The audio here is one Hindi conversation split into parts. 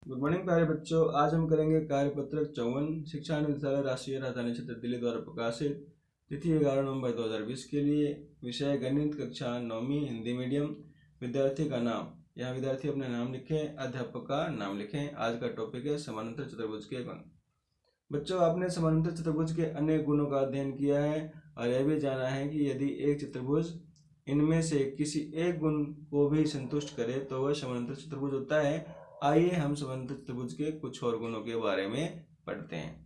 गुड मॉर्निंग प्यारे बच्चों। आज हम करेंगे कार्यपत्रक 54 शिक्षा निदेशालय राष्ट्रीय राजधानी क्षेत्र दिल्ली द्वारा प्रकाशित तिथि 11 नवंबर 2020 के लिए। विषय गणित, कक्षा 9वीं, हिंदी मीडियम। विद्यार्थी का नाम, यहाँ विद्यार्थी अपना नाम लिखें, अध्यापक का नाम लिखें। आज का टॉपिक है समानांतर चतुर्भुज के गुण। बच्चों, आपने समानांतर चतुर्भुज के अनेक गुणों का अध्ययन किया है और यह भी जाना है कि यदि एक चतुर्भुज इनमें से किसी एक गुण को भी संतुष्ट करे तो वह समानांतर चतुर्भुज होता है। आइए हम समानांतर चतुर्भुज के कुछ और गुणों के बारे में पढ़ते हैं।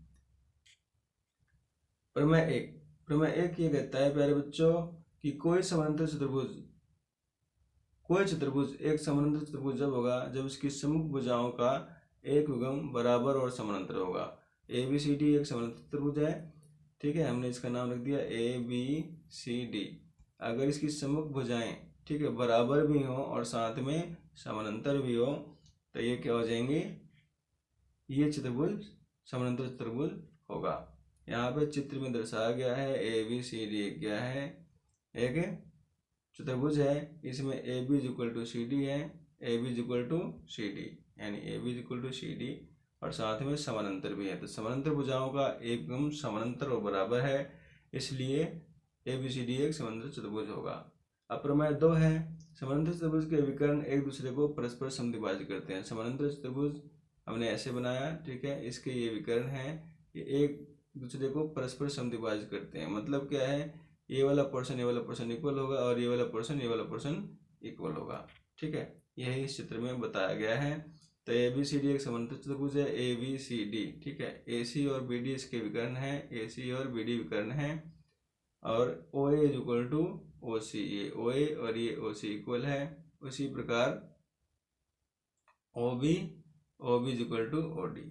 प्रमेय एक ये कहता है प्यारे बच्चों कि कोई चतुर्भुज एक समानांतर चतुर्भुज जब होगा जब उसकी सम्मुख भुजाओं का एक युग्म बराबर और समानांतर होगा। ए बी सी डी एक समानांतर चतुर्भुज है, ठीक है। हमने इसका नाम रख दिया ए बी सी डी। अगर इसकी सम्मुख भुजाएं, ठीक है, बराबर भी हो और साथ में समानांतर भी हो तो ये क्या हो जाएंगे, ये चतुर्भुज समानांतर चतुर्भुज होगा। यहाँ पे चित्र में दर्शाया गया है ए बी सी डी क्या है, एक चतुर्भुज है। इसमें A B equal to C D है, A B equal to C D, यानी A B equal to C D और साथ में समानांतर भी है। तो समानांतर भुजाओं का एकदम समानांतर और बराबर है, इसलिए ए बी सी डी एक समानांतर चतुर्भुज होगा। अब प्रमेय 2 है, समानांतर चतुर्भुज के विकर्ण एक दूसरे को परस्पर समद्विभाजित करते हैं। समानांतर चतुर्भुज हमने ऐसे बनाया, ठीक है, इसके ये विकर्ण है, ये एक दूसरे को परस्पर समद्विभाजित करते हैं। मतलब क्या है, ये वाला पोर्शन इक्वल होगा और ये वाला पोर्शन इक्वल होगा, ठीक है। यही इस चित्र में बताया गया है। तो ए बी सी डी एक समानांतर चतुर्भुज है, ए बी सी डी, ठीक है। ए सी और बी डी इसके विकर्ण है, ए सी और बी डी विकर्ण है। और ओ ए इज इक्वल टू ओ सी, ये ओ ए और ये ओ सी इक्वल है। उसी प्रकार O B is equal to O D.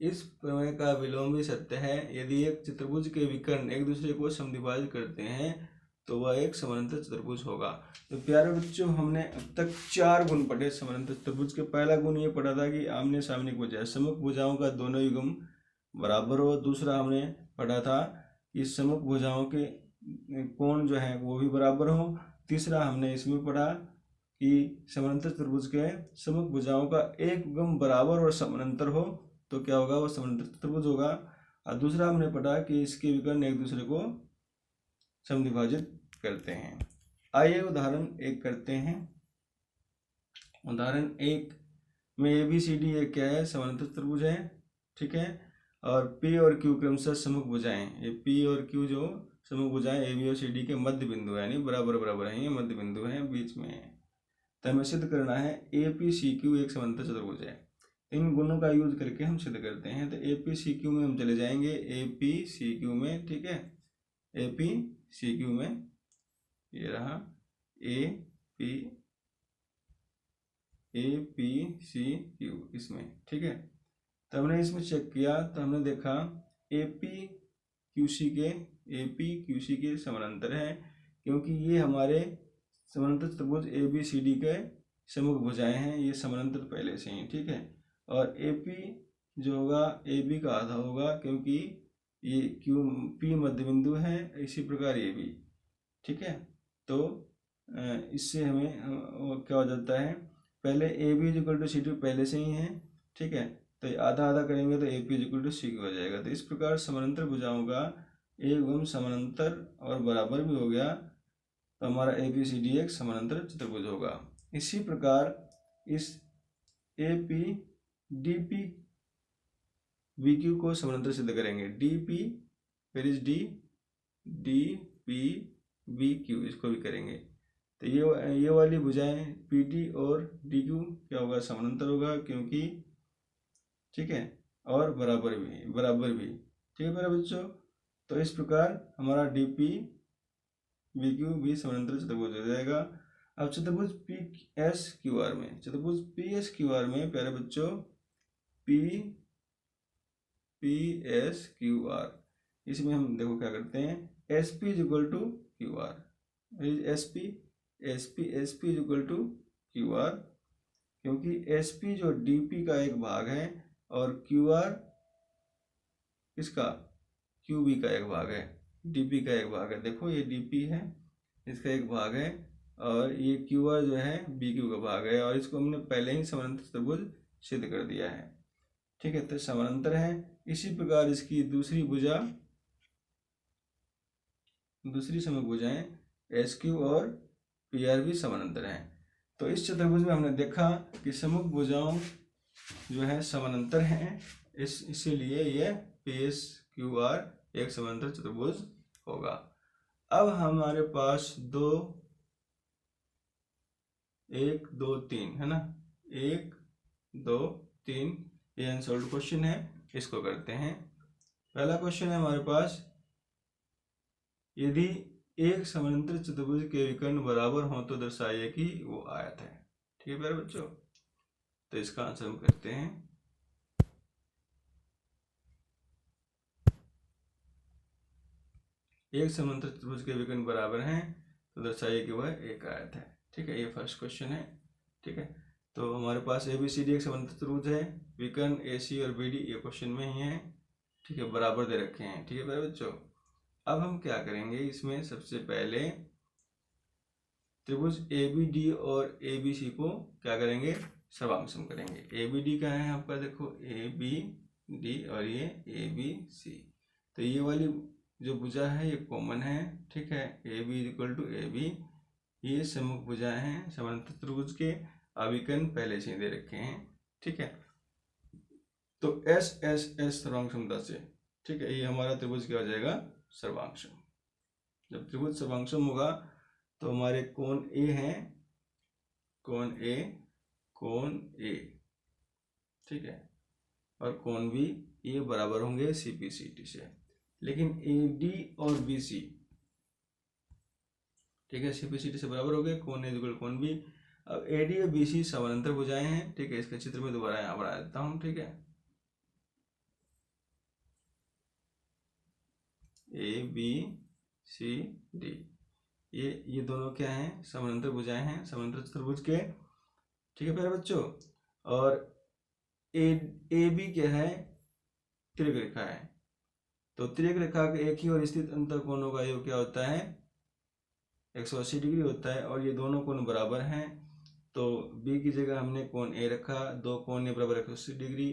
इस प्रमेय का विलोम भी सत्य है। यदि एक चतुर्भुज के विकर्ण एक दूसरे को समद्विभाजित करते हैं तो वह एक समानांतर चतुर्भुज होगा। तो प्यारे बच्चों, हमने अब तक 4 गुण पढ़े समानांतर चतुर्भुज के। पहला गुण ये पढ़ा था कि आमने सामने की भुजाएं, सम्मुख भुजाओं का दोनों युग्म बराबर हो। दूसरा हमने पढ़ा था कि सम्मुख भुजाओं के कोण जो है वो भी बराबर हो। तीसरा हमने इसमें पढ़ा कि समानांतर चतुर्भुज के सम्मुख भुजाओं का एक युग्म बराबर और समानांतर हो तो क्या होगा, वो समानांतर चतुर्भुज होगा। और दूसरा हमने पढ़ा कि इसके विकर्ण एक दूसरे को समद्विभाजित करते हैं। आइए उदाहरण 1 करते हैं। उदाहरण 1 में ए बी सी डी क्या है, समानांतर चतुर्भुज है, ठीक है। और पी और क्यू क्रमशः सम्मुख भुजाएं, ये पी और क्यू जो सम्मुख भुजाएं ए बी और सी डी के मध्य बिंदु है, यानी बराबर बराबर है, ये मध्य बिंदु है, बीच में है। तो हमें सिद्ध करना है ए पी सी क्यू एक समानांतर चतुर्भुज है। इन गुणों का यूज करके हम सिद्ध करते हैं। तो ए पी सी क्यू में हम चले जाएंगे, ए पी सी क्यू में, ठीक है। ए पी सी क्यू में ये रहा ए पी सी क्यू इसमें, ठीक है। तो हमने इसमें चेक किया तो हमने देखा ए पी क्यू सी के समानांतर है, क्योंकि ये हमारे समानांतर चतुर्भुज ए बी सी डी के सम्मुख भुजाएं हैं, ये समानांतर पहले से ही, ठीक है। और ए पी जो होगा ए बी का आधा होगा, क्योंकि ये क्यू पी मध्य बिंदु है, इसी प्रकार ये भी, ठीक है। तो इससे हमें क्या हो जाता है, पहले A B equal to C D पहले से ही है, ठीक है। तो आधा आधा करेंगे तो ए पी इक्वल टू सी हो जाएगा। तो इस प्रकार समानांतर भुजाओं का एक युग्म समानांतर और बराबर भी हो गया, तो हमारा ए बी सी डी एक समानांतर चतुर्भुज होगा। इसी प्रकार इस A P D P V Q को समानांतर सिद्ध करेंगे। डी पी फिर इस डी पी वी क्यू, इसको भी करेंगे। तो ये वाली भुजाएं पी डी और डी क्यू क्या होगा, समानांतर होगा, क्योंकि, ठीक है, और बराबर भी, ठीक है मेरे बच्चों। तो इस प्रकार हमारा डी पी वी क्यू भी समानांतर चतुर्भुज हो जाएगा। अब चतुर्भुज पी एस क्यू आर में प्यारे बच्चों पी एस क्यू आर, इसमें हम देखो क्या करते हैं, S P is equal to Q R, S P is equal to Q R, क्योंकि एस पी जो डी पी का एक भाग है और क्यू आर किसका, क्यू बी का एक भाग है, डी पी का एक भाग है। देखो ये डी पी है, इसका एक भाग है, और ये क्यू आर जो है बी क्यू का भाग है, और इसको हमने पहले ही समानांतर चतुर्भुज सिद्ध कर दिया है। ठीक है, तो समानांतर है। इसी प्रकार इसकी दूसरी समूह भुजाएं SQ और PR भी समानांतर हैं। तो इस चतुर्भुज में हमने देखा कि समूह भुजाओं जो है समानांतर हैं, इसीलिए ये PSQR एक समानांतर चतुर्भुज होगा। अब हमारे पास 1 2 3 है ना, 1 2 3 ये अनसॉल्व्ड क्वेश्चन है, इसको करते हैं। पहला क्वेश्चन है हमारे पास, यदि एक समानांतर चतुर्भुज के विकर्ण बराबर हो तो दर्शाइए कि वो आयत है। ठीक है प्यारे बच्चों, तो इसका आंसर हम करते हैं। एक समानांतर चतुर्भुज के विकर्ण बराबर हैं तो दर्शाइए कि वह एक आयत है। ठीक है, ये फर्स्ट क्वेश्चन है। ठीक है, तो हमारे पास ABCD एक समानांतर चतुर्भुज है, विकर्ण AC और BD ये क्वेश्चन में ही है। ठीक है, बराबर दे रखे हैं। ठीक है प्यारे बच्चों, अब हम क्या करेंगे, इसमें सबसे पहले त्रिभुज ABD और ABC को क्या करेंगे, सर्वांगसम करेंगे। ABD का है आपका, देखो ABD और ये ABC, तो ये वाली जो भुजा है ये कॉमन है। ठीक है, AB इक्वल टू AB, ये सम्मुख भुजाएं हैं समानांतर त्रिभुज के, अविकर्ण पहले से दे रखे हैं। ठीक है, तो S सर्वांगसमता से, ठीक है, ये हमारा त्रिभुज क्या हो जाएगा, सर्वांगसम। जब त्रिभुज सर्वांगसम होगा तो हमारे कोण A हैं, कोण A, ठीक है, और कोण B ये बराबर होंगे CPCT से। लेकिन AD और BC, ठीक है, CPCT से बराबर हो गए, कोण A इक्वल कोण B। अब AD और BC समानांतर भुजाएं हैं। ठीक है, इसके चित्र में दोबारा यहाँ बना देता हूँ। ठीक है, ABCD ये दोनों क्या हैं, समानांतर भुजाएं हैं, समानांतर चतुर्भुज के। ठीक है प्यारे बच्चों, और AB क्या है, तिर्यक रेखा है। तो तिर्यक रेखा के एक ही और स्थित अंतर कोणों का योग क्या होता है, 180 डिग्री होता है, और ये दोनों कोण बराबर हैं। तो B की जगह हमने कोण A रखा, दो कोण A बराबर 180 डिग्री,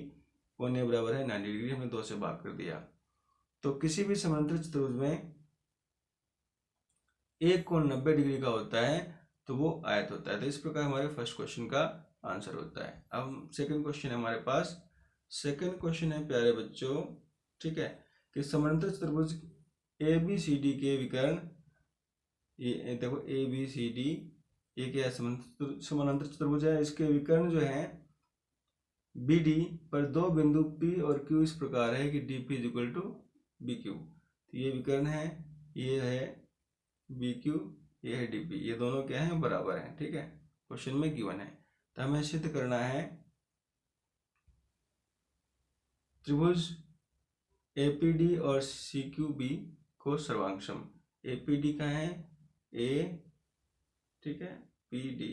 कोण A बराबर है 90 डिग्री, हमने 2 से भाग कर दिया। तो किसी भी समानांतर चतुर्भुज में एक कोण 90 डिग्री का होता है तो वो आयत होता है। तो इस प्रकार हमारे फर्स्ट क्वेश्चन का आंसर होता है। अब सेकंड क्वेश्चन है हमारे पास। सेकंड क्वेश्चन है प्यारे बच्चों, ठीक है, कि समानांतर चतुर्भुज ABCD के विकर्ण, ये देखो ABCD ये क्या है, समानांतर चतुर्भुज है, इसके विकर्ण जो है BD पर दो बिंदु P और Q इस प्रकार है कि DP is equal to BQ। तो ये विकर्ण है, ये है BQ, ये है DP, ये दोनों क्या है, बराबर हैं। ठीक है, क्वेश्चन में गिवन है। तो हमें सिद्ध करना है त्रिभुज APD और CQB को सर्वांगसम। APD का है A, ठीक है, PD,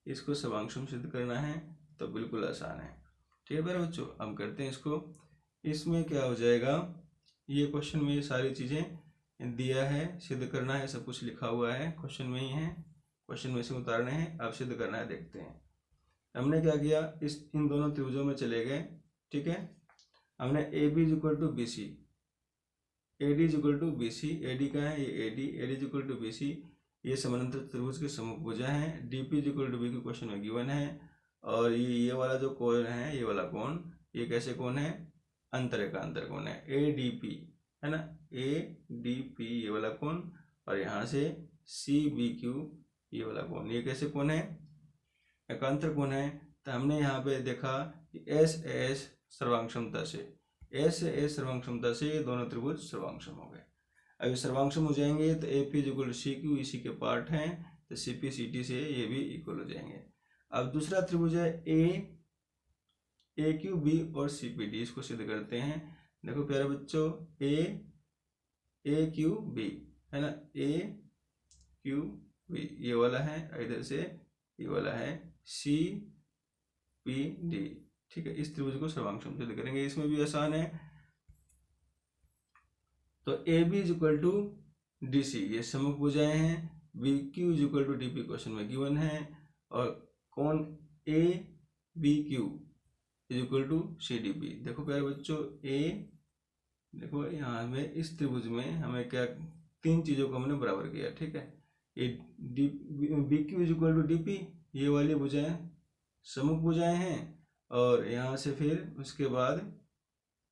इसको सर्वांगसम सिद्ध करना है तो बिल्कुल आसान है। ठीक है मेरे बच्चों, हम करते हैं इसको। इसमें क्या हो जाएगा, ये क्वेश्चन में ये सारी चीज़ें दिया है, सिद्ध करना है, सब कुछ लिखा हुआ है, क्वेश्चन में ही है, क्वेश्चन में से उतारने हैं, अब सिद्ध करना है। देखते हैं हमने क्या किया, इन दोनों त्रिभुजों में चले गए। ठीक है, हमने AB is equal to BC, AD is equal to BC, AD का है ये AD is equal to BC, ये समानांतर त्रिभुज के सम्मुख भुजा हैं। DP is equal to BQ question में गिवन है। और ये वाला जो कोण है, ये वाला कोण, ये कैसे कोण है, अंतरेखा अंतर कोण है, ADP है ना, ADP ये वाला कोण, और यहाँ से CBQ ये वाला कोण, ये कैसे कोण है, एकांतर कोण है। तो हमने यहाँ पे देखा कि SS सर्वांगसमता से, SS सर्वांगसमता से ये दोनों त्रिभुज सर्वांगसम हो गए। अभी सर्वांगसम हो जाएंगे तो AP is equal to CQ इसी के पार्ट हैं, तो CPCT से ये भी इक्वल हो जाएंगे। अब दूसरा त्रिभुज है AQB और CPD, इसको सिद्ध करते हैं। देखो प्यारे बच्चों, AQB है ना, AQB ये वाला है, इधर से ये वाला है CPD। ठीक है, इस त्रिभुज को सर्वांगसम सिद्ध करेंगे, इसमें भी आसान है। तो AB is equal to DC, ये सम्मुख भुजाएं हैं। BQ is equal to DP question में गिवन है। और कोण ABQ is equal to C D B. देखो प्यारे बच्चों, ए देखो यहाँ हमें इस त्रिभुज में हमें क्या तीन चीज़ों को हमने बराबर किया, ठीक है। ये D B Q is equal to D P, ये वाली भुजाएं सम्मुख भुजाएं हैं, और यहाँ से फिर उसके बाद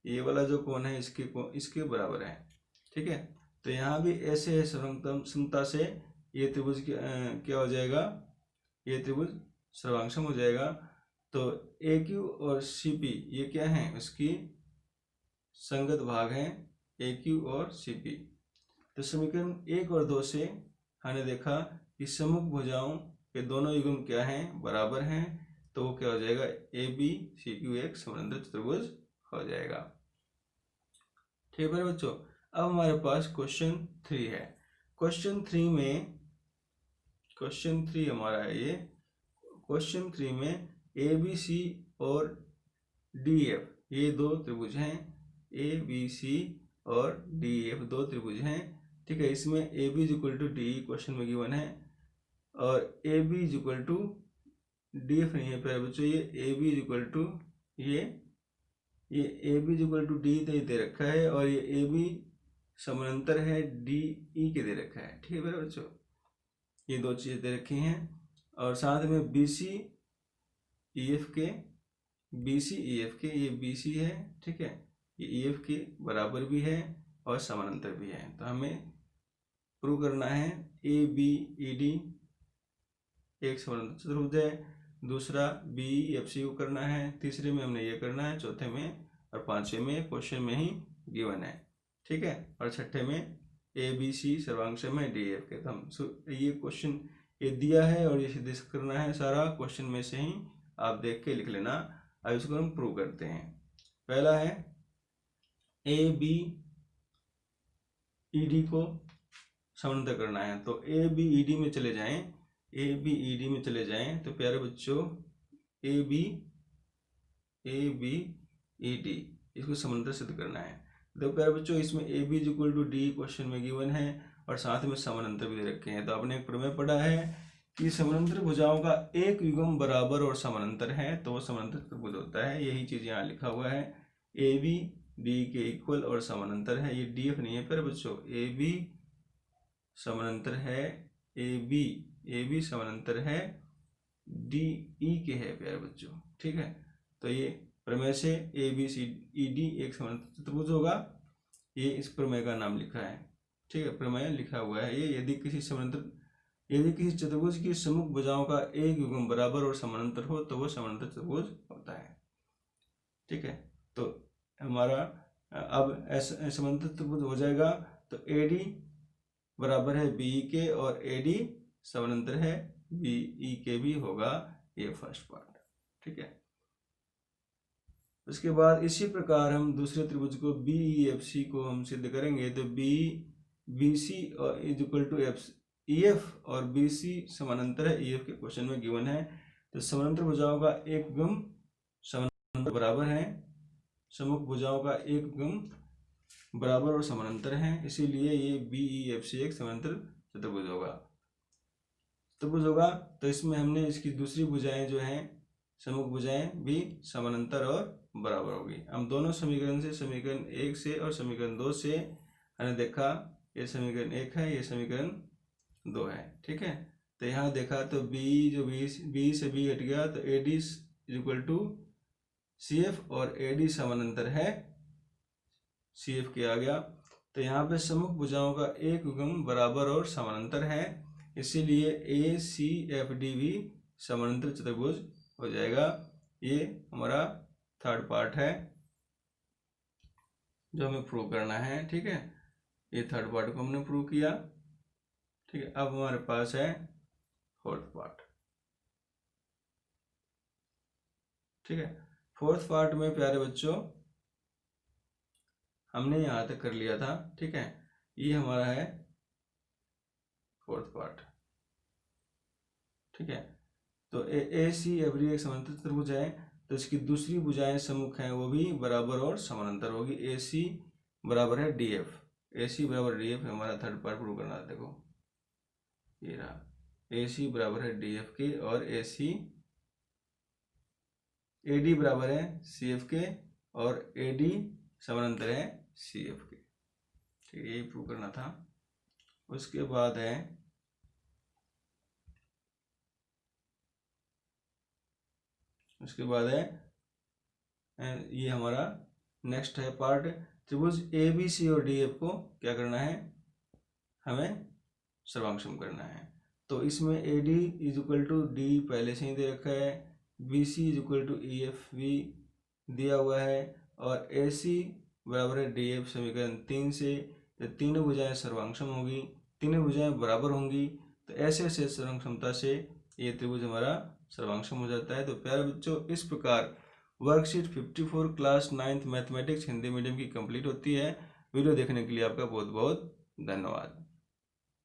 ये वाला जो कोण है इसके बराबर है, ठीक है। तो यहाँ भी ऐसे समता से ये त्रिभुज क्या हो जाएगा, ये त्रिभुज सर्वांगसम हो जाएगा। तो ए क्यू और सी पी ये क्या है, उसकी संगत भाग हैं ए क्यू और सी पी। तो समीकरण 1 और 2 से हमने देखा कि सम्मुख भुजाओं के दोनों युग्म क्या हैं, बराबर हैं। तो वो क्या हो जाएगा, ए बी सी क्यू एक समांतर चतुर्भुज हो जाएगा, ठीक है बच्चों। अब हमारे पास क्वेश्चन 3 है। क्वेश्चन 3 हमारा है ये। क्वेश्चन 3 में ए बी सी और डी एफ ये दो त्रिभुज हैं, ए बी सी और डी एफ दो त्रिभुज हैं, ठीक है। इसमें A B is equal to D question में गिवन है, और A B is equal to D F नहीं है प्यारे बच्चों, ये A B is equal to ये A B is equal to D दे रखा है, और ये ए बी समानांतर है डी ई के दे रखा है, ठीक है प्यारे बच्चों। ये दो चीज़ें दे रखी हैं, और साथ में बी सी ई एफ के ये बी सी है, ठीक है। ये ई एफ के बराबर भी है और समानांतर भी है। तो हमें प्रूव करना है ए बी ई डी एक समानांतर चतुर्भुज है, दूसरा बी एफ सी को करना है, तीसरे में हमने ये करना है, चौथे में और पांचवें में क्वेश्चन में ही गिवन है, ठीक है। और छठे में ए बी सी सर्वांगसम है डी एफ के। तो हम ये क्वेश्चन ये दिया है और ये सिद्ध करना है, सारा क्वेश्चन में से ही आप देख के लिख लेना। अब इसको हम प्रूव करते हैं। पहला है ए बी ई डी को समानांतर करना है, तो ए बी ई डी में चले जाएं, ए बी ई डी में चले जाएं। तो प्यारे बच्चों ए बी ई डी इसको समानांतर सिद्ध करना है। तो प्यारे बच्चों इसमें A B is equal to D question में गिवन है, और साथ में समानांतर भी दे रखे हैं। तो आपने एक प्रमेय पढ़ा है कि समानांतर भुजाओं का एक युग्म बराबर और समानांतर है तो वो समानांतर त्रिभुज होता है। यही चीज यहाँ लिखा हुआ है, ए बी डी के इक्वल और समानांतर है। ये डी एफ नहीं है प्यारे बच्चों, ए बी समानांतर है, ए बी समानांतर है डी ई के है प्यारे बच्चों, ठीक है। तो ये प्रमेय से A B C E D एक समानांतर चतुर्भुज होगा, ये इस प्रमेय का नाम लिखा है, ठीक है। प्रमेय लिखा हुआ है ये, यदि किसी चतुर्भुज की सम्मुख भुजाओं का एक युग्म बराबर और समानांतर हो तो वो समानांतर चतुर्भुज होता है, ठीक है। तो हमारा अब समानांतर चतुर्भुज हो जाएगा। तो ए डी बराबर है बी के और ए डी समानांतर है बी ई के भी होगा, ये फर्स्ट पार्ट, ठीक है। उसके बाद इसी प्रकार हम दूसरे त्रिभुज को बी ई एफ सी को हम सिद्ध करेंगे। तो B C is equal to E F और बी सी समानांतर है ई एफ के क्वेश्चन में गिवन है। तो समानांतर भुजाओं का एक युग्म समानांतर बराबर है, सम्मुख भुजाओं का एक युग्म बराबर और समानांतर है, इसीलिए ये बी ई एफ सी एक समानांतर चतुर्भुज होगा। तो इसमें हमने इसकी दूसरी भुजाएं जो हैं सम्मुख भुजाएं भी समानांतर और बराबर होगी। हम दोनों समीकरण से, समीकरण 1 से और समीकरण 2 से हमने देखा ये समीकरण 1 है, ये समीकरण 2 है, ठीक है। तो यहाँ देखा तो बी से बी हट गया, तो A D is equal to C F और ए डी समानांतर है सी एफ के आ गया। तो यहाँ पे सम्मुख भुजाओं का एक युग्म बराबर और समानांतर है, इसीलिए ए सी एफ डी भी समानांतर चतुर्भुज हो जाएगा। ये हमारा थर्ड पार्ट है जो हमें प्रूव करना है, ठीक है। ये थर्ड पार्ट को हमने प्रूव किया, ठीक है। अब हमारे पास है फोर्थ पार्ट, ठीक है। फोर्थ पार्ट में प्यारे बच्चों हमने यहाँ तक कर लिया था, ठीक है। ये हमारा है फोर्थ पार्ट, ठीक है। तो ए सी एफ डी एक समानांतर चतुर्भुज है, तो इसकी दूसरी भुजाएं सम्मुख हैं वो भी बराबर और समानांतर होगी। ए सी बराबर है डी एफ, ए सी बराबर डी एफ हमारा थर्ड पार्ट प्रूव करना है। देखो ये रहा, ए सी बराबर है डी एफ के और ए सी ए डी बराबर है सी एफ के और ए डी समानांतर है सी एफ के। ठीक है, यही प्रूव करना था। उसके बाद है ये हमारा नेक्स्ट है पार्ट, त्रिभुज ए बी सी और डी एफ को क्या करना है, हमें सर्वांगसम करना है। तो इसमें A D is equal to D पहले से ही दे रखा है, B C is equal to E F भी दिया हुआ है, और ए सी बराबर है डी एफ समीकरण 3 से। तो तीनों भुजाएं सर्वांगसम होगी, तीनों भुजाएं बराबर होंगी, तो ऐसे ऐसे सर्वांगसमता से ये त्रिभुज हमारा सर्वांगसम हो जाता है। तो प्यारे बच्चों, इस प्रकार worksheet 54 class 9th mathematics Hindi medium की कंप्लीट होती है। वीडियो देखने के लिए आपका बहुत बहुत धन्यवाद।